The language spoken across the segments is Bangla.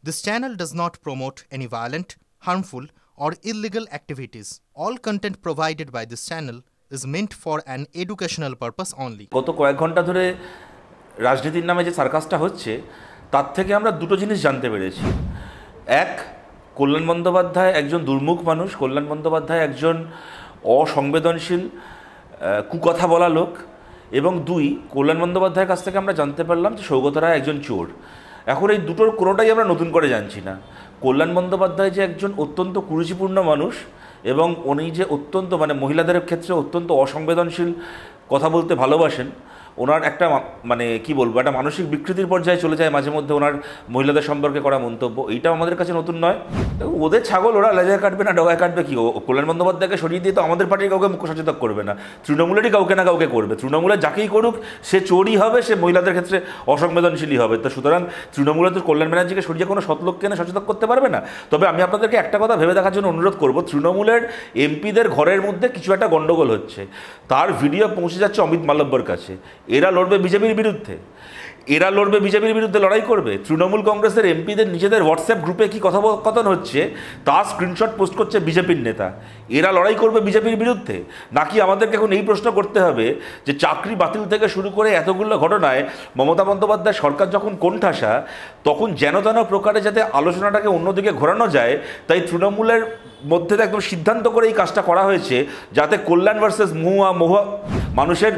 This channel does not promote any violent, harmful, or illegal activities. All content provided by this channel is meant for an educational purpose only. গত কয়েক ঘন্টা ধরে রাজনীতির নামে যে সার্কাসটা হচ্ছে তার থেকে আমরা দুটো জিনিস জানতে পেরেছি। এক, কল্যাণ বন্দ্যোপাধ্যায় একজন দুর্মুখ মানুষ, কল্যাণ বন্দ্যোপাধ্যায় একজন অসংবেদনশীল কুকথা বলা লোক, এবং দুই, কল্যাণ বন্দ্যোপাধ্যায়ের কাছ থেকে আমরা জানতে পারলাম যে সৌগত রায় একজন চোর। এখন এই দুটোর কোনোটাই আমরা নতুন করে জানছি না। কল্যাণ বন্দ্যোপাধ্যায় যে একজন অত্যন্ত কুরুচিপূর্ণ মানুষ এবং উনি যে অত্যন্ত মহিলাদের ক্ষেত্রে অত্যন্ত অসংবেদনশীল কথা বলতে ভালোবাসেন, ওনার একটা কি বলবো, একটা মানসিক বিকৃতির পর্যায়ে চলে যায় মাঝে মধ্যে ওনার মহিলাদের সম্পর্কে করা মন্তব্য। এইটাও আমাদের কাছে নতুন নয়। ওদের ছাগল, ওরা লেজায় কাটবে না ডগায় কাটবে কি? কল্যাণ বন্দ্যোপাধ্যায়কে সরিয়ে দিয়ে তো আমাদের পার্টির কাউকে মুখ্য সচেতক করবে না, তৃণমূলেরই কাউকে না কাউকে করবে। তৃণমূলের যাকেই করুক সে চোরই হবে, সে মহিলাদের ক্ষেত্রে অসংবেদনশীলই হবে। তো সুতরাং তৃণমূলে তো কল্যাণ ব্যানার্জিকে সরিয়ে কোনো সৎলোককে না সচেতন করতে পারবে না। তবে আমি আপনাদেরকে একটা কথা ভেবে দেখার জন্য অনুরোধ করব, তৃণমূলের এমপিদের ঘরের মধ্যে কিছু একটা গণ্ডগোল হচ্ছে, তার ভিডিও পৌঁছে যাচ্ছে অমিত মালব্যর কাছে। এরা লড়বে বিজেপির বিরুদ্ধে, এরা লড়বে বিজেপির বিরুদ্ধে, লড়াই করবে। তৃণমূল কংগ্রেসের এমপিদের নিজেদের হোয়াটসঅ্যাপ গ্রুপে কি কথোপকথন হচ্ছে তার স্ক্রিনশট পোস্ট করছে বিজেপির নেতা। এরা লড়াই করবে বিজেপির বিরুদ্ধে, নাকি আমাদেরকে এখন এই প্রশ্ন করতে হবে যে চাকরি বাতিল থেকে শুরু করে এতগুলো ঘটনায় মমতা বন্দ্যোপাধ্যায় সরকার যখন কোণঠাসা, তখন যেন তেন প্রকারে যাতে আলোচনাটাকে অন্যদিকে ঘোরানো যায়, তাই তৃণমূলের মধ্যে একদম সিদ্ধান্ত করে এই কাজটা করা হয়েছে, যাতে কল্যাণ ভার্সেস মহুয়া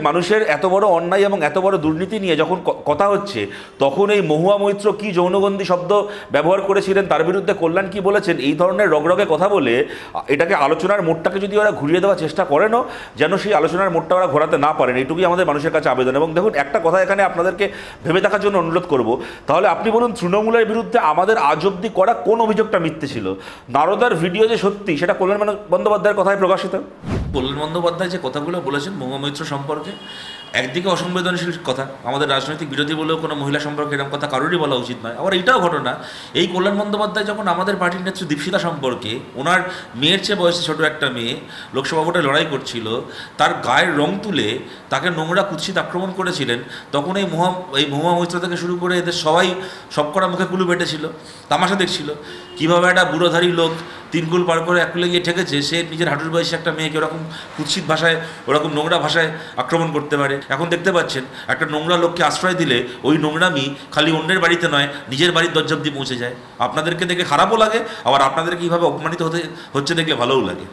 মানুষের এত বড় অন্যায় এবং এত বড় দুর্নীতি নিয়ে যখন কথা হচ্ছে, তখন এই মহুয়া মৈত্র কি যৌনগন্ধি শব্দ ব্যবহার করেছিলেন, তার বিরুদ্ধে কল্যাণ কি বলেছেন, এই ধরনের রগরগে কথা বলে এটাকে আলোচনার মোড়টাকে যদি ওরা ঘুরিয়ে দেওয়ার চেষ্টা করেনও, যেন সেই আলোচনার মোড়টা ওরা ঘোরাতে না পারেন, এইটুকুই আমাদের মানুষের কাছে আবেদন। এবং দেখুন, একটা কথা এখানে আপনাদেরকে ভেবে দেখার জন্য অনুরোধ করব, তাহলে আপনি বলুন, তৃণমূলের বিরুদ্ধে আমাদের আজ অব্দি করা কোন অভিযোগটা মিথ্যে ছিল? নারদার ভিডিও যে সত্যি, সেটা কল্যাণ বন্দ্যোপাধ্যায়ের কথায় প্রকাশিত। কল্যাণ বন্দ্যোপাধ্যায় যে কথাগুলো বলেছেন মহুয়া মৈত্র সম্পর্কে, একদিকে অসংবেদনশীল কথা, আমাদের রাজনৈতিক বিরোধী বলেও কোনো মহিলা সম্পর্কে এরকম কথা কারোরই বলা উচিত নয়। আবার এইটাও ঘটনা, এই কল্যাণ বন্দ্যোপাধ্যায় যখন আমাদের পার্টির নেত্রী দীপশিতা সম্পর্কে, ওনার মেয়ের চেয়ে বয়সে ছোট একটা মেয়ে লোকসভা ভোটে লড়াই করছিল, তার গায়ের রং তুলে তাকে নোংরা কুৎসিত আক্রমণ করেছিলেন, তখন এই মহুয়া মৈত্র থেকে শুরু করে এদের সবাই সবকটা মুখে কুলু পেটেছিল, তামাশা দেখছিল কীভাবে একটা বুড়োধারী লোক 3 কুল পার করে 1 কুলে গিয়ে ঠেকেছে, সে নিজের হাঁটুর বয়সে একটা মেয়েকে ওরকম কুৎসিত ভাষায়, ওরকম নোংরা ভাষায় আক্রমণ করতে পারে। এখন দেখতে পাচ্ছেন, একটা নোংরা লোককে আশ্রয় দিলে ওই নোংরামি খালি অন্যের বাড়িতে নয়, নিজের বাড়ির দরজা অবধি পৌঁছে যায়। আপনাদেরকে দেখে খারাপও লাগে, আবার আপনাদেরকে এইভাবে অপমানিত হচ্ছে দেখলে ভালোও লাগে।